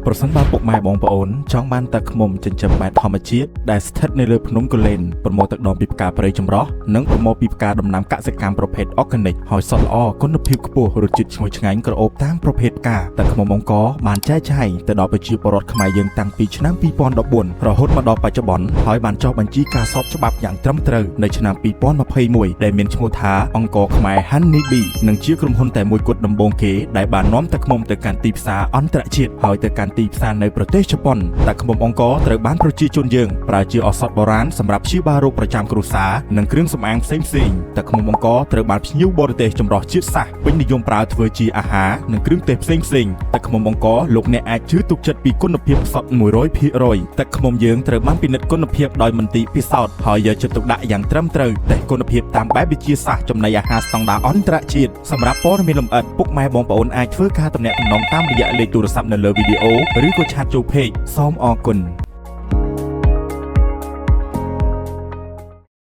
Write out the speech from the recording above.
ប្រសិនបើពុកម៉ែបងប្អូនចង់បានទឹកឃ្មុំចិញ្ចឹមបែបធម្មជាតិដែលស្ថិតនៅលើភ្នំកូលែនប្រមូលទឹកដមពីផ្កាព្រៃចម្រុះនិងប្រមូលពីផ្កាដំណាំកសិកម្មប្រភេទ Organic ហើយសុទ្ធល្អគុណភាពខ្ពស់រសជាតិឈ្ងុយឆ្ងាញ់ក្រអូបតាមប្រភេទផ្កាទឹកឃ្មុំអង្គរបានចែកចាយទៅដល់ប្រជាពលរដ្ឋខ្មែរយើងតាំងពីឆ្នាំ2014រហូតមកដល់បច្ចុប្បន្នហើយបានចុះបញ្ជីការស្របច្បាប់យ៉ាងត្រឹមត្រូវនៅឆ្នាំ2021ដែលមានឈ្មោះថាអង្គរខ្មែរ Honey Bee និងជាក្រុមហ៊ុនតែមួយគត់ដំបូងគេដែលបាននាំទឹកឃ្មុំទៅកាន់ទីផ្សារអន្តរជាតិហើយទៅកាន់ទីផ្សារនៅប្រទេសជប៉ុនទឹកឃ្មុំអង្គរត្រូវបានប្រជាជនយើងប្រើជាឱសថបុរាណសម្រាប់ព្យាបាលរោគប្រចាំគ្រួសារនិងគ្រឿងសម្អាងផ្សេងៗទឹកឃ្មុំអង្គរត្រូវបានភ្ញៀវបរទេសចម្រុះជាតិសាសន៍ពេញនិយមប្រើធ្វើជាអាហារនិងគ្រឿងទេសផ្សេងៗទឹកឃ្មុំអង្គរលោកអ្នកអាចជឿទុកចិត្តពីគុណភាពសុទ្ធ 100% ទឹកឃ្មុំយើងត្រូវបានពិនិត្យគុណភាពដោយមន្ទីរពិសោធន៍ហើយយកចិត្តទុកដាក់យ៉ាងត្រឹមត្រូវតែគុណភាពតាមបែបវិទ្យាសាស្ត្រចំណីអាហារស្តង់ដារអន្តរជាតិសម្រាប់ព័ត៌មានលម្អិតពុកម៉ែបងប្អូនអាចធ្វើការទំនាក់ទំនងតាមរយៈលេខទូរស័ព្ទនៅលើវីដេអូឬក៏ឆាតចូល Page សូមអរគុណ